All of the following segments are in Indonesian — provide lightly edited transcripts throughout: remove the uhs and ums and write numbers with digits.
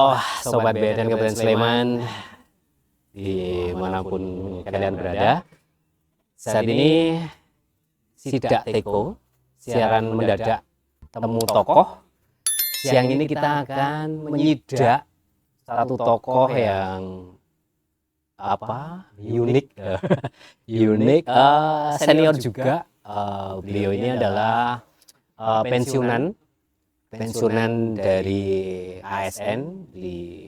Halo Sobat BNN Kabupaten Sleman, dimanapun kalian berada. Saat ini Sidak Teko, siaran mendadak temu tokoh. Siang ini kita akan menyidak satu tokoh yang unik, unik, senior juga. Beliau ini adalah pensiunan dari ASN di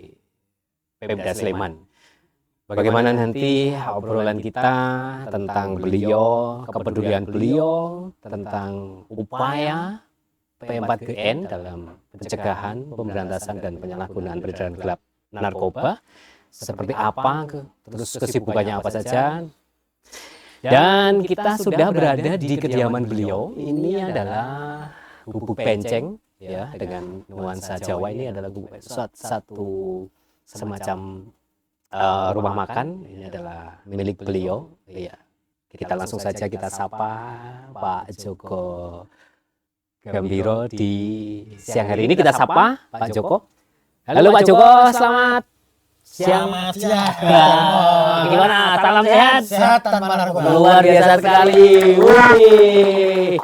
Pemda Sleman. Bagaimana nanti obrolan kita tentang beliau, kepedulian beliau, tentang upaya P4GN dalam pencegahan, pemberantasan, dan penyalahgunaan peredaran gelap narkoba, seperti apa, terus kesibukannya apa saja. Dan kita sudah berada di kediaman beliau. Ini adalah Gubuk Penceng, ya, dengan nuansa Jawa. Ini adalah satu semacam rumah makan. Ini adalah milik beliau. Ya, kita langsung saja kita sapa Pak Joko Gambiro di siang hari ini. Kita sapa Pak Joko. Halo Pak Joko, selamat siang. Gimana? Salam sehat? Sehat tanpa narkoba. Luar biasa sekali. Wih.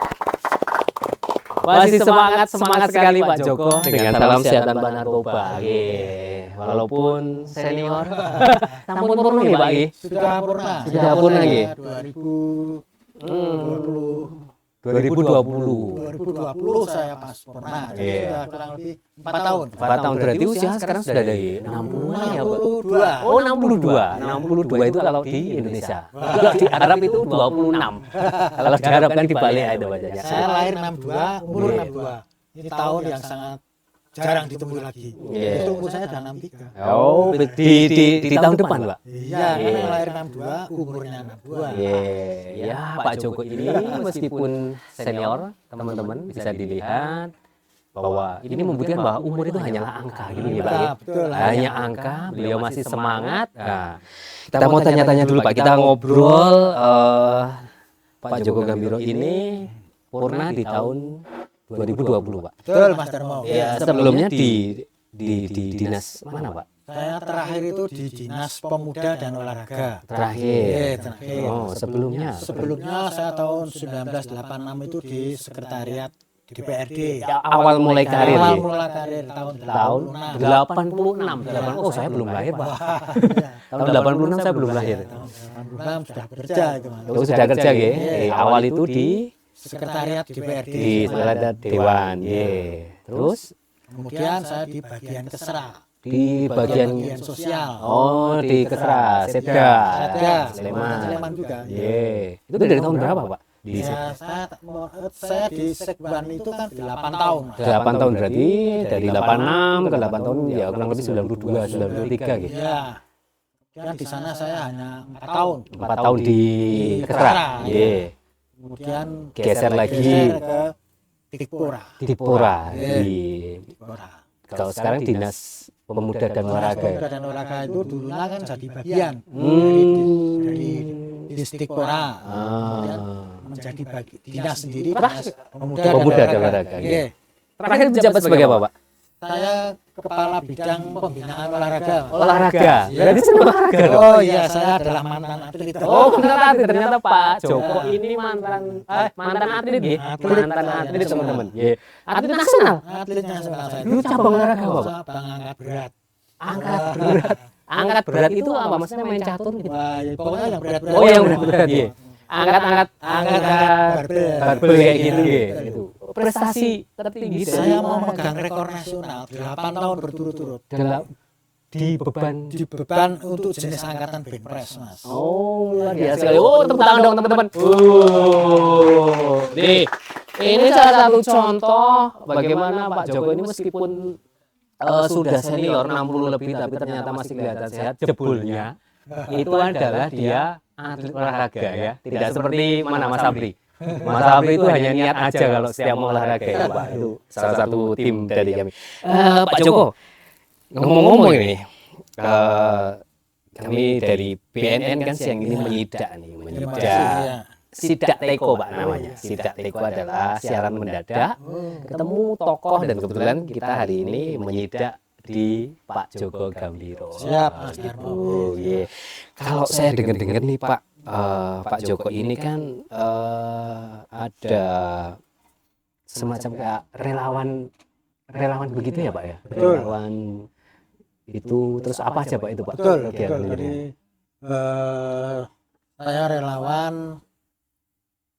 Masih semangat sekali Pak Joko dengan salam sehat tanpa narkoba. Walaupun senior, sampun purna nih Pak. Sudah purna. Sudah purna nggih. 2020 saya pas purna. Jadi sudah kurang lebih 4 tahun. 4 tahun berarti usia sekarang sudah dari 60-an ya Pak. 62. Oh 62 itu kalau di Indonesia. Kalau di Arab itu 26. Kalau di Arab kan dibalik itu bacanya. Saya lahir 62, umur 62. Ini tahun yang sangat jarang ditemui lagi. Itu umur saya sudah 63. Oh, di tahun depan, Pak. Iya, karena yang lahir 62, umurnya 62. Ya, Pak Joko ini meskipun senior, teman-teman bisa dilihat bahwa ini membuktikan bahwa umur itu hanyalah angka gitu ya, Pak. Betul. Hanya angka, beliau masih semangat. Nah, kita mau tanya-tanya dulu Pak, kita ngobrol Pak Joko Gambiro ini purna di tahun 2020 Pak. Betul Mas Darmo. Ya, sebelumnya di dinas mana Pak? Saya terakhir itu di Dinas Pemuda dan Olahraga. Terakhir. Terakhir. Oh, sebelumnya Saya tahun 1986 itu di sekretariat DPRD. Ya, awal mulai karir. Awal mulai karir tahun 86. Oh, saya belum lahir, Pak. Tahun 86 saya belum lahir. Tahun 86 sudah kerja itu Mas. Oh, sudah kerja nggih. Awal itu di Sekretariat DPRD. di sekretariat dewan, Terus Kemudian saya di bagian Kesra. di bagian sosial. Oh, di Kesra, Seda, Sleman juga. Itu dari tahun berapa, Pak? Di Saya di Sekban itu kan 8 tahun. 8 tahun berarti dari 86 ke 8 tahun ya kurang lebih 92, 93 gitu. Iya. Dan di sana saya hanya 4 tahun. 4 tahun di Kesra. Kemudian Geser lagi ke Dikpora. Dipora Dikpora. kalau sekarang Dinas Pemuda dan Olahraga. Pemuda dan Olahraga itu dulunya kan jadi bagian dari Dikpora. Kemudian menjadi dinas sendiri Dinas Pemuda dan Olahraga. Terakhir menjabat sebagai apa, Pak? Saya kepala bidang pembinaan olahraga. Olahraga. Berarti senang olahraga dong. Oh iya, saya adalah mantan atlet. Oh, mantan atlet. Ternyata Pak Joko ini mantan atlet nggih. Mantan atlet teman-teman. Atlet nasional. Atlet nasional saya. Itu cabang olahraga apa, Pak? Cabang angkat berat. Angkat berat. Angkat berat itu apa? Maksudnya main catur gitu. Wah, ya, pokoknya yang berat-berat. Oh, yang berat-berat nggih. Angkat barbel kayak gitu gitu. Prestasi tertinggi saya mau megang rekor nasional 8 tahun berturut-turut. Di beban untuk jenis angkatan bench Mas. Oh, luar biasa sekali. Oh, tepuk tangan dong teman-teman. Nih, ini salah satu contoh bagaimana Pak Joko ini meskipun sudah senior 60 lebih tapi ternyata masih kelihatan sehat. Jebulnya itu adalah dia atlet olahraga ya. Tidak seperti mana Mas Sabri. Mas Sabri itu hanya niat aja kalau setiap mau olahraga ya Pak. Itu salah satu tim dari kami. Pak Joko, ngomong-ngomong ini, kami dari BNN kan siang ini menyidak Sidak Teko Pak namanya. Sidak Teko adalah siaran mendadak, ketemu tokoh dan kebetulan kita hari ini menyidak di Pak Joko Gambiro. Siap, Mas Gitu. Darmo. Iya. Kalau saya dengar-dengar nih Pak, Pak Joko ini kan ada semacam kayak relawan begitu ya Pak ya? Betul. Relawan itu terus apa aja Pak itu Pak? Betul, Kegiatan betul. Jadi ini. saya relawan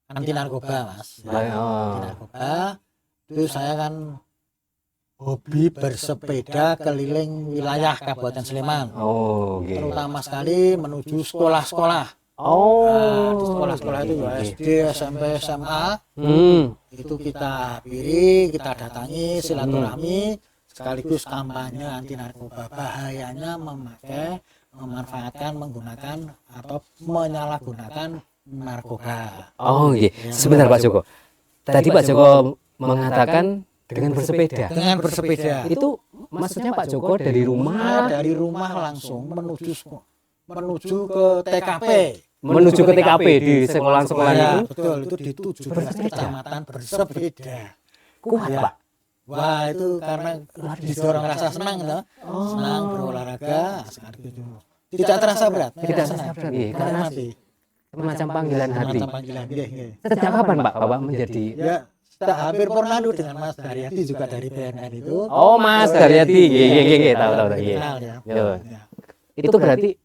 anti narkoba, Mas. Oh. Anti narkoba. Itu saya kan hobi bersepeda keliling wilayah Kabupaten Sleman. Oh, gitu. Terutama sekali menuju sekolah-sekolah. Oh, Nah, di sekolah-sekolah itu ya, SD, SMP, SMA itu kita hampiri, kita datangi, silaturahmi, sekaligus kampanye anti narkoba. Bahayanya memakai, memanfaatkan, menggunakan atau menyalahgunakan narkoba. Oh, iya. Sebentar Pak Joko. Tadi Pak Joko mengatakan dengan bersepeda. Dengan bersepeda. Itu maksudnya Pak Joko dari rumah Dari rumah langsung menuju ke TKP. menuju ke TKP di sekolah-sekolah Ya, itu. betul, itu di 17 Bersepeda. kecamatan bersepeda. Kuat Ya. Pak. Wah, itu karena didorong rasa senang, toh. Senang berolahraga, sekaligus itu. Tidak terasa berat. Tidak terasa berat, iya, karena hati. Semacam panggilan hati. Semacam panggilan. Iya, iya. Sejak kapan Pak Bapak menjadi? Ya, kita hampir pornadu dengan Mas Daryadi juga dari BNN itu. Oh, Mas Daryadi. Iya, tahu. Iya. Kenal ya. Yo. Ya. Itu berarti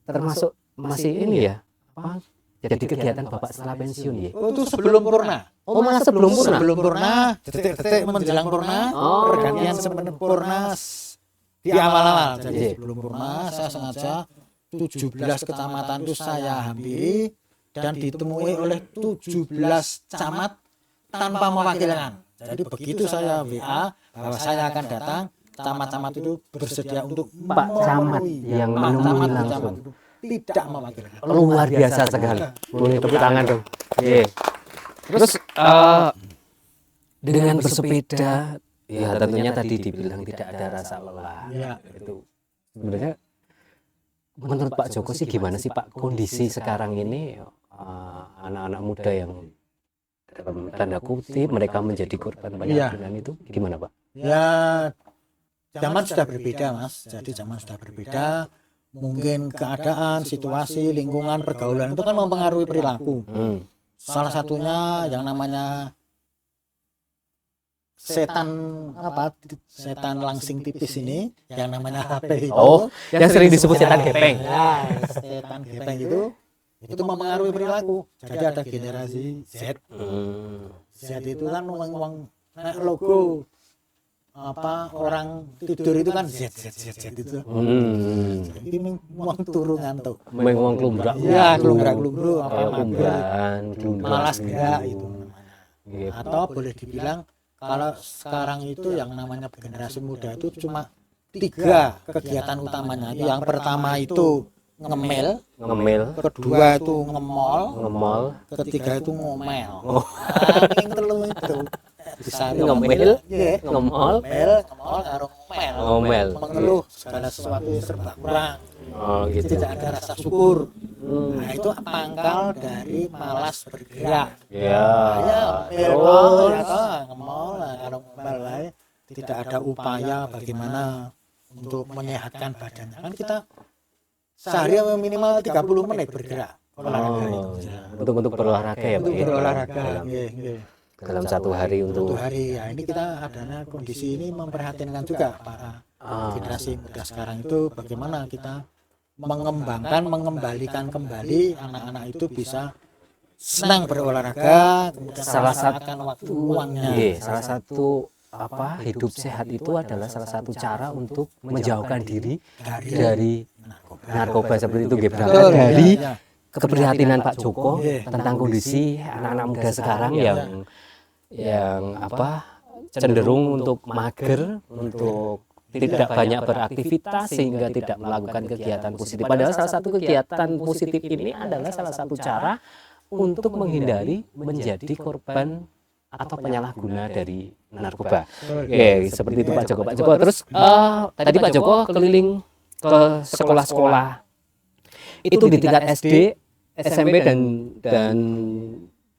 termasuk masih ini ya? Apa? Jadi kegiatan Bapak setelah pensiun ya? Oh, itu sebelum purna. Oh, malah sebelum purna. Sebelum purna, detik-detik menjelang purna, Oh. pergantian sebelum purna di awal-awal. Jadi Iya. sebelum purna saya sengaja 17 kecamatan itu saya hampiri dan ditemui oleh 17 camat tanpa mewakilkan. Jadi begitu saya WA bahwa saya akan datang, camat-camat itu bersedia untuk Pak Camat memenuhi. yang Pak menemui Camat, langsung. camat itu tidak mewakilkan. Luar biasa sekali. Boleh tepuk tangan dong. Iya. Terus dengan bersepeda, ya tentunya tadi dibilang tidak ada rasa lelah. Iya. Itu sebenarnya menurut Pak Joko sih gimana sih Pak kondisi sekarang ini anak-anak muda yang dalam tanda kutip mereka menjadi korban penyalahgunaan itu gimana Pak? Ya, zaman sudah berbeda, Mas. Jadi zaman sudah berbeda. Mungkin keadaan, situasi, lingkungan, pergaulan itu kan mempengaruhi perilaku. Salah satunya yang namanya setan langsing tipis ini, yang namanya HP itu. Oh, yang sering disebut setan gepeng. Ya, setan gepeng itu mempengaruhi perilaku. Jadi ada generasi Z. Z itu kan uang logo orang tidur itu kan Z itu. Jadi uang turu ngantuk. Memang kelumbrak. Ya, kelumbrak-kelumbru Kelumbrakan, malas gerak itu namanya. Gitu. Atau boleh dibilang kalau sekarang itu yang namanya generasi muda itu cuma 3 kegiatan utamanya. Yang pertama itu ngemil, kedua itu ngemol, ketiga itu ngomel. Yang telu itu bisa Ngemil, ngemol, karo ngomel. mengeluh segala sesuatu yang serba kurang. Oh gitu. Tidak ada rasa syukur. Nah, itu pangkal dari malas bergerak. Ya. Terus ngemol karo ngomel wae. Tidak ada upaya bagaimana untuk menyehatkan badannya. Kan kita sehari minimal 30 menit bergerak. Olahraga itu. Untuk berolahraga ya Pak. Untuk ya? berolahraga. Dalam, Nggih. dalam satu hari Satu untuk hari. Ya, ini kita adanya kondisi ini memperhatikan juga para generasi muda sekarang itu bagaimana kita mengembalikan kembali anak-anak itu bisa senang berolahraga, kemudian Salah memanfaatkan waktu luangnya. Iya, salah satu hidup sehat itu adalah salah satu cara untuk menjauhkan diri dari narkoba seperti itu Gebra. Betul, Dari ya. keprihatinan Pak Joko Iya. tentang kondisi anak-anak muda sekarang yang cenderung untuk mager, untuk tidak banyak beraktivitas sehingga tidak melakukan kegiatan positif. Padahal salah satu kegiatan positif ini adalah salah satu cara untuk menghindari menjadi korban atau penyalahguna dari narkoba. Oke, seperti itu Pak Joko. Pak Joko, terus tadi Pak Joko keliling ke sekolah-sekolah. Itu di tingkat SD, SMP dan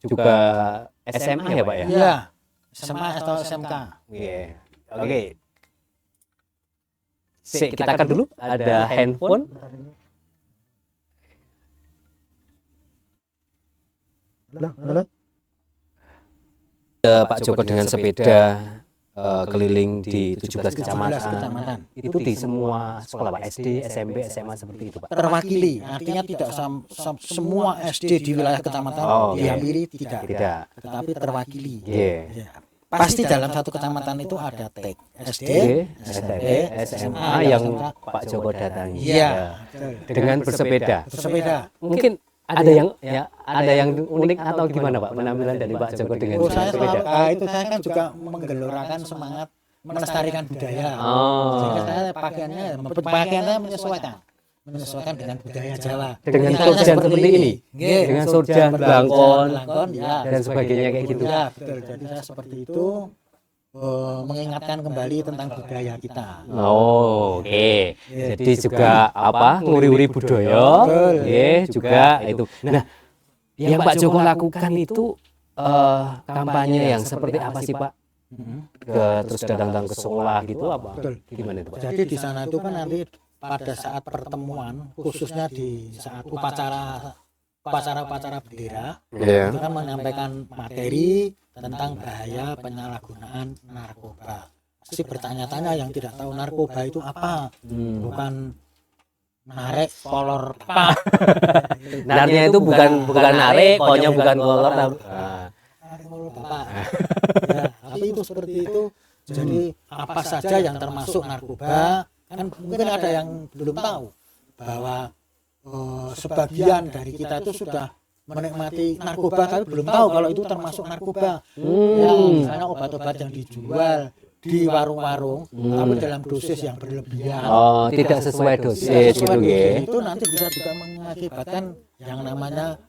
juga SMA ya Pak ya? Iya, SMA atau SMK. Oke. Kita kan dulu ada handphone. Pak Joko dengan sepeda keliling di 17 kecamatan. Itu di semua sekolah Pak, SD, SMP, SMA seperti itu Pak. Terwakili, artinya tidak semua SD di wilayah kecamatan dihampiri, tidak. Tetapi terwakili. Ya. Pasti dalam satu kecamatan itu ada TK, SD, SMP, SMA yang Pak Joko datangi. Iya. Dengan bersepeda. Mungkin ada yang unik atau gimana Pak penampilan dari Pak Joko dengan bersepeda? Itu saya kan juga menggelorakan semangat melestarikan budaya. Sehingga saya pakaiannya menyesuaikan dengan budaya Jawa. Dengan sorjan seperti ini, dengan sorjan, belangkon, dan sebagainya kayak gitu. Ya, betul. Jadi saya seperti itu mengingatkan kembali tentang budaya kita. Oke. Jadi juga nguri-uri budaya, juga itu. Nah, yang Pak Joko lakukan itu kampanye yang seperti apa sih Pak? Terus datang ke sekolah gitu apa? Betul. Gimana itu Pak? Jadi di sana itu kan nanti pada saat pertemuan, khususnya di saat upacara bendera, itu kan menyampaikan materi tentang bahaya penyalahgunaan narkoba. Pasti bertanya-tanya yang tidak tahu narkoba itu apa, bukan narik kolor apa. Narnya itu bukan narik, kolnya bukan kolor. Narik kolor bapak. Ya, tapi itu seperti itu. Jadi apa saja yang termasuk narkoba. Kan mungkin ada yang belum tahu bahwa sebagian dari kita itu sudah menikmati narkoba tapi belum tahu kalau itu termasuk narkoba. Ya, misalnya obat-obat yang dijual di warung-warung tapi dalam dosis yang berlebihan. Tidak sesuai dosis gitu ya. Itu nanti bisa juga mengakibatkan yang namanya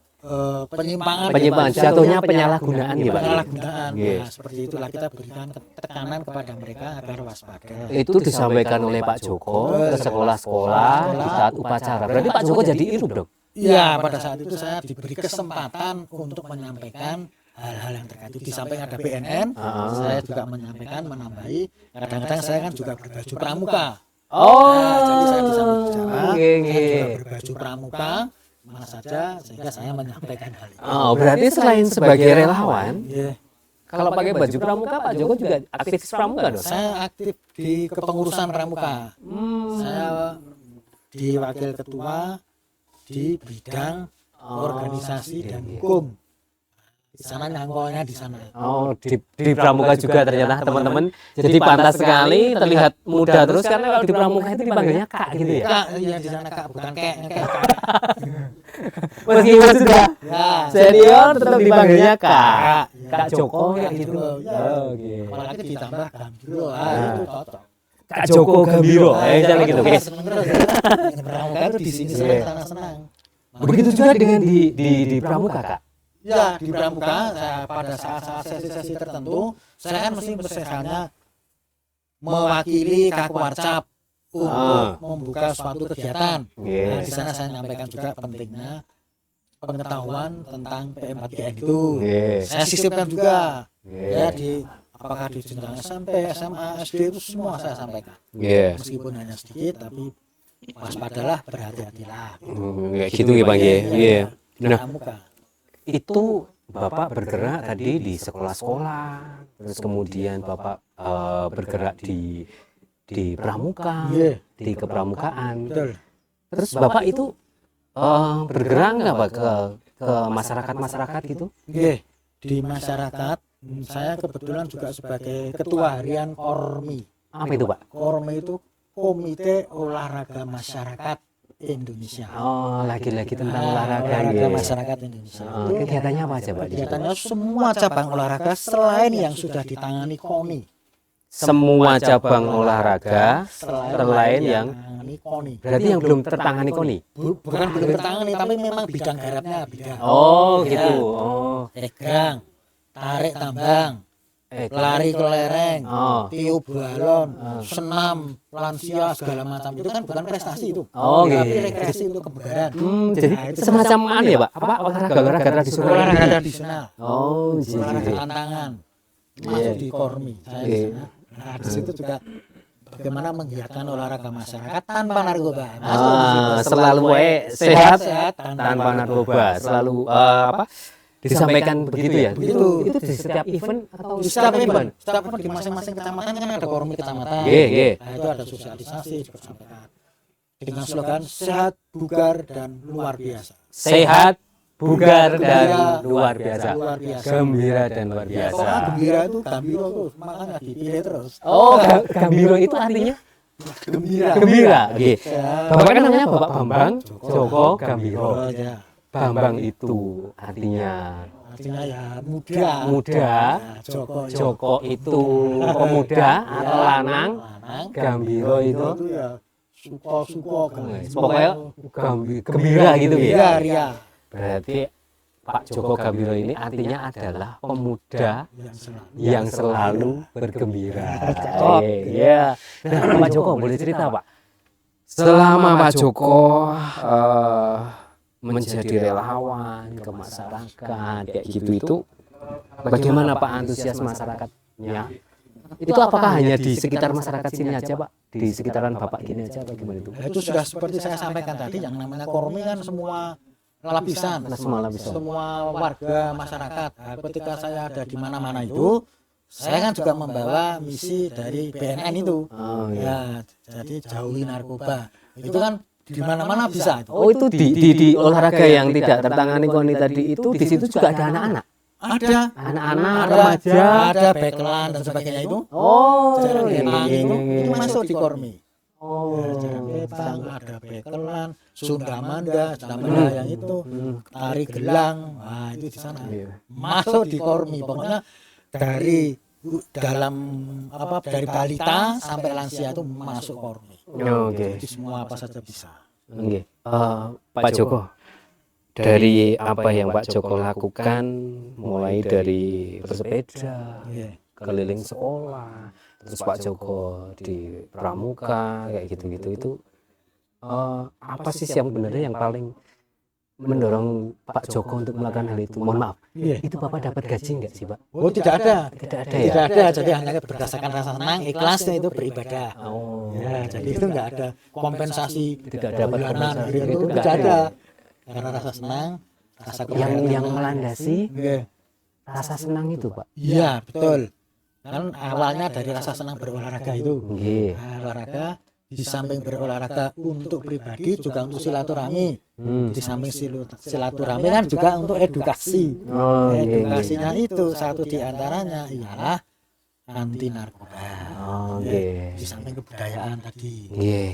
penyimpangan, jatuhnya penyalahgunaan ya Pak. Penyalahgunaan. Nah, seperti itulah kita berikan tekanan kepada mereka agar waspada. Itu disampaikan oleh Pak Joko ke sekolah-sekolah di saat upacara. Berarti Pak Joko jadi irup dong? Iya, pada saat itu saya diberi kesempatan untuk menyampaikan hal-hal yang terkait itu. Di samping ada BNN, saya juga menyampaikan, menambahi. Kadang-kadang saya kan juga berbaju pramuka. Jadi saya di samping bicara, saya juga berbaju pramuka. Mana saja sehingga saya menyampaikan hal itu. Berarti selain sebagai relawan, kalau pakai baju pramuka Pak Joko juga aktivis pramuka dong? Saya aktif di kepengurusan pramuka. Saya di wakil ketua di bidang organisasi dan hukum. Di sana nyangkolnya di sana. Di pramuka juga ternyata teman-teman. Jadi pantas sekali, terlihat muda terus karena kalau di pramuka itu dipanggilnya Kak gitu ya. Kak, iya di sana Kak, bukan Kek. Meskipun sudah senior tetap dipanggilnya Kak. Kak Joko kayak gitu. Apalagi ditambah Gambiro, itu cocok. Kak Joko Gambiro, misalnya gitu. Pramuka itu di sini senang-senang. Begitu juga dengan di pramuka Kak. Ya, di pramuka pada saat sesi-sesi tertentu saya kan mesti misalnya mewakili Kakuarcap untuk membuka suatu kegiatan. Nah, di sana saya menyampaikan juga pentingnya pengetahuan tentang PM4GN itu. Saya sisipkan juga. Ya, apakah di jenjang SMP, SMA, SD itu semua saya sampaikan. Meskipun hanya sedikit tapi waspadalah, berhati-hatilah. Gitu ya Bang ya. Nah, pramuka. Itu Bapak bergerak tadi di sekolah-sekolah, terus kemudian Bapak bergerak di pramuka, di kepramukaan. Betul. Terus Bapak itu bergerak nggak Pak ke masyarakat gitu? Di masyarakat, saya kebetulan juga sebagai ketua harian Kormi. Apa itu Pak? Kormi itu Komite Olahraga Masyarakat Indonesia. Lagi-lagi tentang olahraga masyarakat Indonesia. Kegiatannya apa aja Pak? Kegiatannya semua cabang olahraga selain yang sudah ditangani KONI. Semua cabang olahraga selain yang KONI. Berarti yang belum tertangani KONI? Bukan belum tertangani, tapi memang bidang garapnya bidang. Gitu. Egrang, tarik tambang, lari kelereng, tiup balon, senam, lansia segala macam itu kan bukan prestasi itu. Tapi rekreasi untuk kebugaran. Jadi semacam mana ya Pak? Apa olahraga tradisional? Olahraga tradisional. Jadi tantangan. Masuk di Kormi saya di sana. Nah, di situ juga bagaimana menggiatkan olahraga masyarakat tanpa narkoba. Masuk di situ. Selalu sehat sehat tanpa narkoba. Selalu disampaikan begitu ya. Begitu. Itu di setiap event atau Di setiap event di masing-masing kecamatan kan ada kormi kecamatan. Nggih. Nah, itu ada sosialisasi disampaikan dengan slogan sehat, bugar dan luar biasa. Sehat, bugar dan luar biasa. Luar biasa. Gembira dan luar biasa. Pokoknya gembira itu gambiro tuh, makanya dipilih terus. Oh, gambiro itu artinya Gembira. gembira. Nggih. Ya. Bapak kan namanya Bapak Bambang Joko Gambiro. Oh, ya. Bambang itu artinya Artinya ya muda. muda. Ya, Joko. Joko itu pemuda atau lanang. Lanang. Gambiro itu Itu ya suko. pokoknya gembira gitu ya. Iya, ria. Berarti Pak Joko Gambiro ini artinya adalah pemuda Yang selalu. yang selalu bergembira. Cakep. Iya. Nah, Pak Joko boleh cerita, Pak? Selama Pak Joko menjadi relawan ke masyarakat kayak gitu itu bagaimana Pak antusias masyarakatnya? Itu apakah hanya di sekitar masyarakat sini aja, Pak? Di sekitaran Bapak gini aja bagaimana itu? Nah, itu sudah seperti saya sampaikan tadi, yang namanya kormi kan semua lapisan, Semua lapisan. semua warga masyarakat. Nah, ketika saya ada di mana-mana itu, saya kan juga membawa misi dari BNN itu. Oh, iya. Ya, jadi jauhi narkoba. Itu kan di mana-mana bisa itu. Oh, itu di olahraga yang tidak tertangani KONI tadi itu di situ juga ada anak-anak. Ada Anak-anak, remaja. ada bekelan dan sebagainya itu. Oh, Jarak iya, petang iya, itu, iya, itu iya. masuk di kormi. Oh, Jarak petang, ada bekelan, Sundamanda yang itu, tari gelang, nah itu di sana. Iya. Masuk di kormi, pokoknya dari dalam dari balita sampai lansia itu masuk kormi. Oke. Jadi semua apa saja bisa. Oke. Pak Joko, dari apa yang Pak Joko lakukan, mulai dari bersepeda, Iya. keliling sekolah, terus Pak Joko di pramuka, kayak gitu-gitu itu, apa sih yang sebenarnya yang paling mendorong Pak Joko untuk melakukan hal itu? Mohon maaf, Iya. itu Bapak dapat gaji nggak sih, Pak? Oh, tidak ada. Tidak ada ya? Tidak ada, jadi hanya berdasarkan rasa senang, ikhlasnya itu beribadah. Oh, Ya, jadi itu enggak ada kompensasi. tidak dapat bulanan, kompensasi harian itu tidak nggak ada. ada. Karena rasa senang, rasa Yang kebahagiaan. melandasi Iya. rasa senang itu, Pak. Iya, betul. Kan awalnya dari rasa senang berolahraga itu. Nggih. Nah, olahraga di samping berolahraga untuk pribadi juga untuk silaturahmi. Di samping silaturahmi kan juga untuk edukasi. Oh, iya, iya. Edukasinya itu satu di antaranya ialah anti narkoba. Oh, nggih. Di samping kebudayaan tadi. Iya.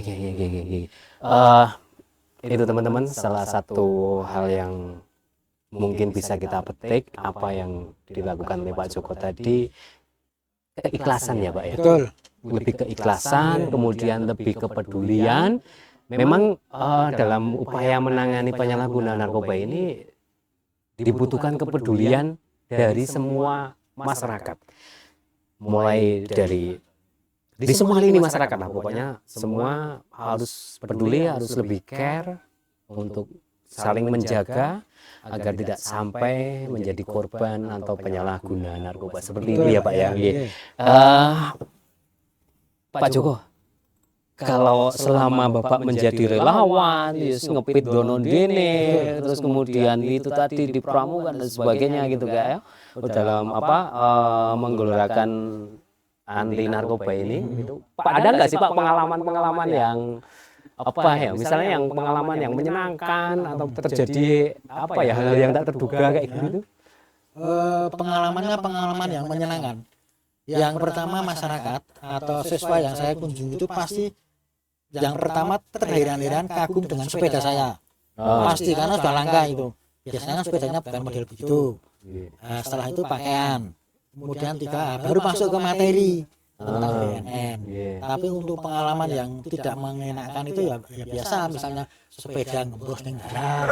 Itu teman-teman salah satu hal yang mungkin bisa kita petik apa yang dilakukan oleh Pak Joko tadi, keikhlasan ya Pak ya. Betul. Lebih keikhlasan, kemudian lebih kepedulian. Memang dalam upaya menangani penyalahgunaan narkoba ini dibutuhkan kepedulian dari semua masyarakat. Mulai dari di semua lini masyarakat lah, pokoknya semua harus peduli, harus lebih care untuk saling menjaga agar tidak sampai menjadi korban atau penyalahguna narkoba seperti itu ya Pak ya. Pak Joko, kalau selama Bapak menjadi relawan, ngepit donon dene, terus kemudian itu tadi di pramuka dan sebagainya gitu ya, dalam menggelorakan anti narkoba ini, gitu. Pak, ada nggak sih Pak pengalaman-pengalaman yang misalnya yang pengalaman yang menyenangkan atau terjadi hal-hal yang tak terduga kayak gitu? Pengalaman yang menyenangkan. Yang pertama masyarakat atau siswa yang saya kunjungi itu pasti yang pertama terheran-heran kagum dengan sepeda saya. Pasti karena sudah langka itu. Biasanya sepedanya bukan model begitu. Setelah itu pakaian. Kemudian baru masuk ke materi tentang BNN. Tapi untuk pengalaman yang tidak mengenakan itu ya biasa, misalnya sepeda ngembos ning dalan.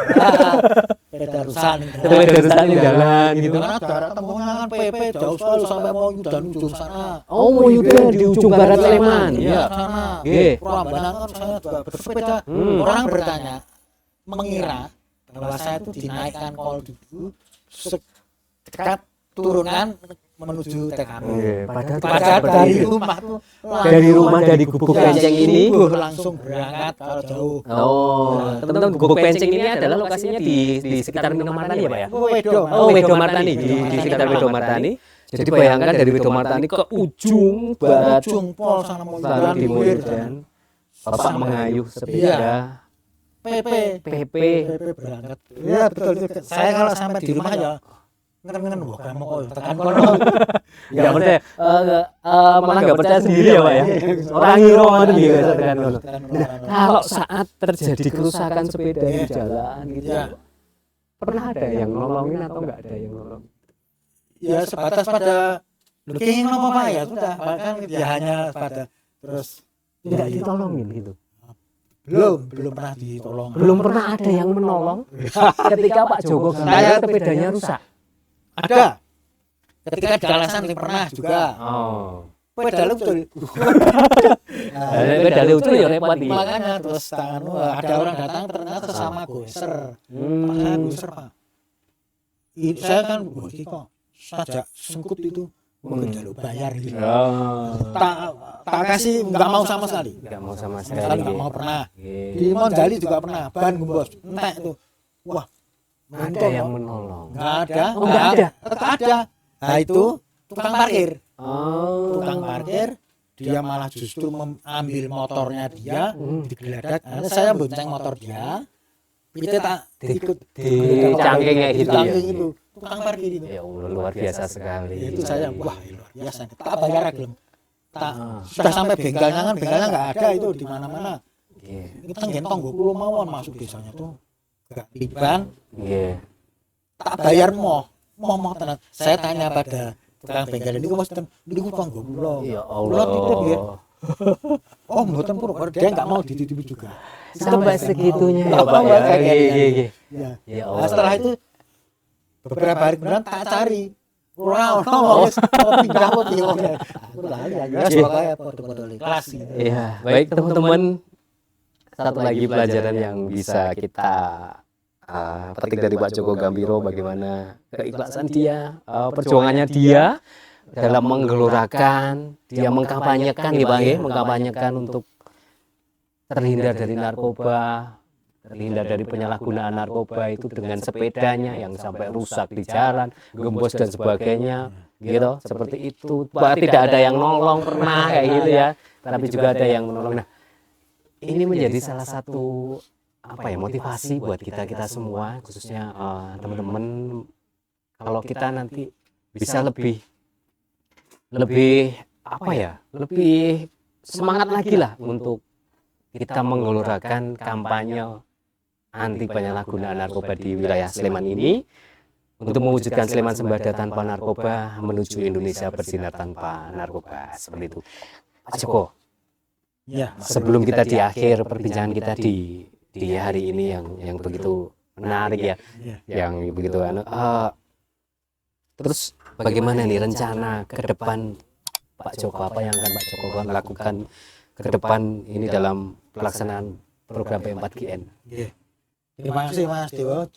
Sepeda rusak ning jalan gitu. Karena jarak tempuhnya kan PP jauh sekali sampai mau dan ujung sana. Oh, mau Yudan di ujung barat Sleman. Iya, sana. Prambanan kan saya juga bersepeda. Orang bertanya, mengira bahwa saya itu dinaikkan kol dulu, dekat turunkan menuju TKP. Padahal Dari rumah tuh dari Gubuk Penceng ini. langsung berangkat kalau jauh. Oh, teman-teman Gubuk Penceng ini adalah lokasinya di sekitar Mino Martani ya Pak ya? Oh, Wedo Martani di sekitar Wedo Martani. Jadi bayangkan dari Wedo Martani ke ujung barat ujung pol sana mau Barat Timur dan Bapak mengayuh sepeda PP PP. berangkat. Ya betul itu. Saya kalau sampai di rumah ya ngenen wah kamu kok tekan kono. Ya percaya, malah nggak percaya sendiri ya Pak ya. Orang ngiro ngoten nggih Mas, tekan kono. Kalau saat terjadi kerusakan sepeda di jalan gitu, Ya. pernah ada yang nolongin atau nggak ada yang nolong? Ya sebatas pada looking apa Pak ya sudah bahkan ya hanya pada terus Tidak ditolongin gitu. belum pernah ditolong. Belum pernah ada yang menolong ketika Pak Joko Gambiro sepedanya rusak. Ada. Ketika di Kalasan pernah juga. Oh. Pedal betul. Beda lucu ya repot iki. Makanya terus ada orang datang ternyata sesama goser. Pak saya goser Pak. Saya kan ini kok saja sengkut itu mungkin jalur bayar gitu. Oh. Tak kasih nggak mau sama sekali. Enggak mau sama Sekali sekali. nggak mau pernah. Oke. Di Monjali juga pernah. Ban gembos. Entek itu. Wah. Ada yang menolong. Nggak ada. Oh, nggak ada. Tetap ada. Nah itu tukang parkir. Oh. Tukang parkir dia malah justru mengambil motornya dia digeledak. Nah, saya bonceng motor dia. Kita tak ikut Di cangking kayak gitu ya. cangking itu. Tukang parkir itu. Ya Allah luar biasa sekali. Itu saya wah luar biasa. Tak bayar gelem. Tak sudah sampai bengkelnya kan bengkelnya nggak ada itu di mana-mana. Nggih. Kita gentong 20 mawon masuk desanya tuh. Gak liban. Nggih. Tak bayar mau tenan. Saya tanya pada tukang bengkel ini kok mesti niku tong kula. Ya Kula titip nggih. Allah. Oh, mboten pur, dia enggak mau dititipi juga. Sampai segitunya ya Apa, Pak ya. Pak? Nggih. Ya. Ya Nah, Allah. setelah itu beberapa hari kemudian tak cari. Ora ono wis pindah apa piye wong. Aku lali ya pokoke foto-foto kelas gitu. Iya, baik teman-teman. Satu lagi pelajaran yang bisa kita petik dari Pak Joko Gambiro, bagaimana keikhlasan dia, perjuangannya dia dalam menggelorakan, dia mengkampanyekan nih Bang, mengkampanyekan untuk terhindar dari narkoba, terhindar dari penyalahgunaan narkoba itu dengan sepedanya yang sampai rusak di jalan, gembos dan sebagainya, gitu. Seperti itu. Tidak ada yang nolong pernah kayak gitu ya, tapi juga ada yang menolong. Nah, ini menjadi salah satu motivasi buat kita semua, khususnya teman-teman, kalau kita nanti bisa lebih lebih semangat lagi lah untuk kita menggelorakan kampanye anti penyalahgunaan narkoba di wilayah Sleman ini, untuk mewujudkan Sleman Sembada tanpa narkoba menuju Indonesia bersinar tanpa narkoba, seperti itu. Pak Joko, Ya, sebelum kita di akhir perbincangan kita di hari ini yang begitu menarik ya, yang begitu terus bagaimana nih rencana ke depan Pak Joko, apa yang akan Pak Joko lakukan ke depan ini dalam pelaksanaan program P4GN? terima kasih Mas Dewo,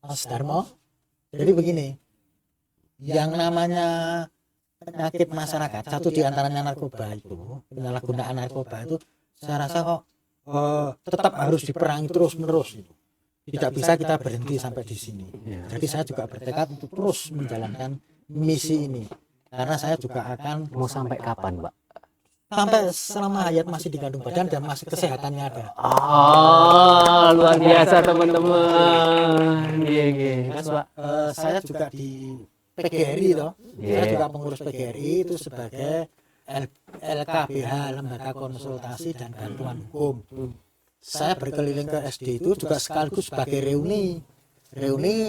Mas Darmo. Jadi begini, yang namanya penyakit masyarakat, satu diantaranya narkoba itu, penyalahgunaan narkoba itu, saya rasa kok tetap harus diperangi terus-menerus itu. Tidak bisa kita berhenti sampai di sini. Jadi saya juga bertekad untuk terus menjalankan misi ini. Karena saya juga akan Mau sampai kapan, Pak? sampai selama hayat masih dikandung badan dan masih kesehatannya ada. Luar biasa teman-teman. Mas, Pak. Saya juga di PGRI toh. Saya juga pengurus PGRI itu sebagai LKBH, Lembaga Konsultasi dan Bantuan Hukum. Saya berkeliling ke SD itu juga sekaligus sebagai reuni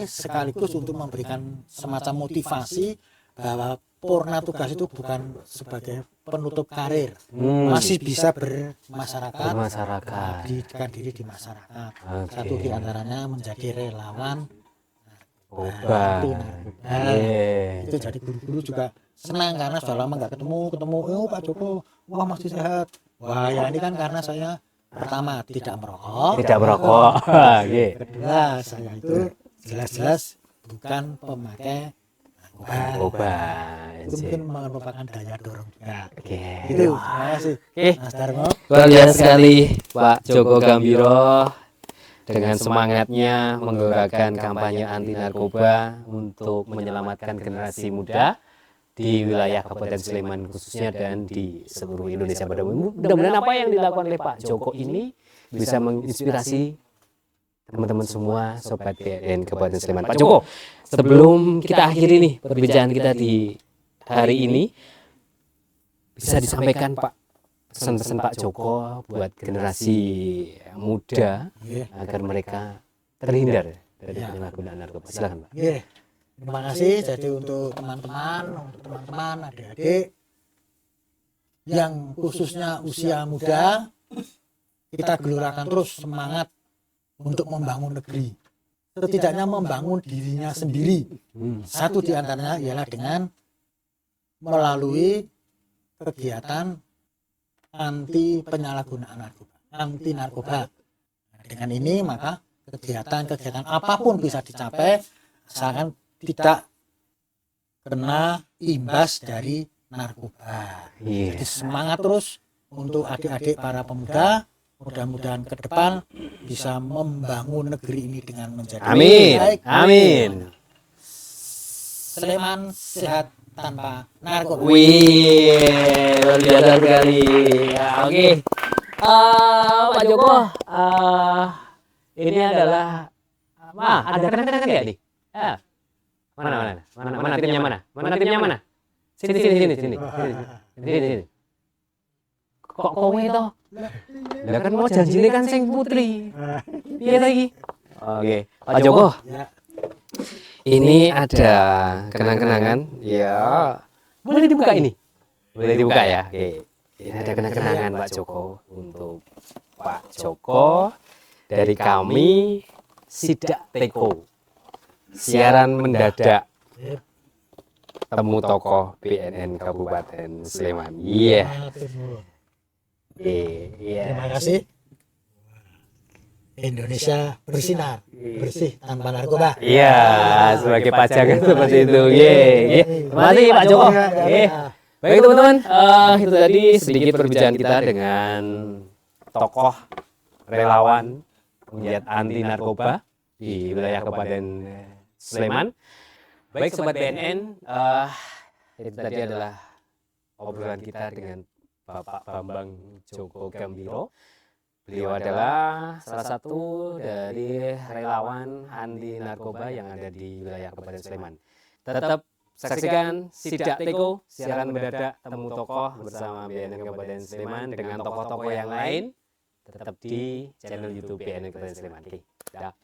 sekaligus untuk memberikan semacam motivasi bahwa purna tugas itu bukan sebagai penutup karir, masih bisa bermasyarakat, mengabdikan diri di masyarakat. Satu diantaranya menjadi relawan itu jadi guru-guru juga senang karena sudah lama nggak ketemu Pak Joko, wah masih sehat. Wah ya ini kan karena saya pertama tidak merokok, kedua saya itu jelas-jelas bukan pemakai narkoba. itu mungkin merupakan daya dorong juga. Oke. Itu, terima kasih Oke. Mas Darmo. Luar biasa sekali Pak Joko Gambiro dengan semangatnya menggerakkan kampanye anti narkoba untuk menyelamatkan generasi muda di wilayah Kabupaten Sleman khususnya dan di seluruh Indonesia. Mudah-mudahan apa yang dilakukan oleh Pak Joko ini bisa menginspirasi teman-teman semua sobat BNN Kabupaten Sleman. Pak Joko, sebelum kita akhiri nih perbincangan kita di hari ini, bisa disampaikan Pak pesan-pesan Pak Joko buat generasi muda agar mereka terhindar dari penyalahgunaan narkoba. Silakan Pak. Terima kasih. Jadi untuk teman-teman, adik-adik yang khususnya usia muda, kita gelurakan terus semangat untuk membangun negeri. Setidaknya membangun dirinya sendiri. Satu di antaranya ialah dengan melalui kegiatan anti penyalahgunaan narkoba, anti narkoba. Dengan ini maka kegiatan-kegiatan apapun bisa dicapai asalkan tidak kena imbas dari narkoba. Jadi semangat terus untuk adik-adik para pemuda, mudah-mudahan ke depan bisa membangun negeri ini dengan menjadi baik. Amin. Sleman sehat tanpa narkoba. Wih, luar biasa sekali. Ya, oke. Pak Joko, ini adalah ada kenang-kenangan nggak nih? Mana timnya mana? Mana timnya mana? Sini. Kok kowe toh? Lah kan mau janjine kan sing putri. Piye lagi? Oke, Pak Joko. Ini ada kenang-kenangan. Ya. Boleh dibuka ini? Boleh dibuka ya? Oke. Ini ada kenang-kenangan Pak Joko untuk Pak Joko dari kami Sidak Teko. Siaran mendadak. Temu tokoh BNN Kabupaten Sleman. Iya. Terima kasih. Indonesia bersinar, bersih tanpa narkoba. Iya, sebagai pajangan seperti itu. Terima kasih Pak Joko. Baik teman-teman, itu tadi sedikit perbincangan kita dengan tokoh relawan penggiat anti narkoba di wilayah Kabupaten Sleman. Baik sobat BNN, itu tadi adalah obrolan kita dengan Bapak Bambang Joko Gambiro. Beliau adalah salah satu dari relawan anti narkoba yang ada di wilayah Kabupaten Sleman. Tetap saksikan Sidak Teko, siaran mendadak temu tokoh bersama BNN Kabupaten Sleman dengan tokoh-tokoh yang lain. Tetap di channel YouTube BNN Kabupaten Sleman. Oke, dah.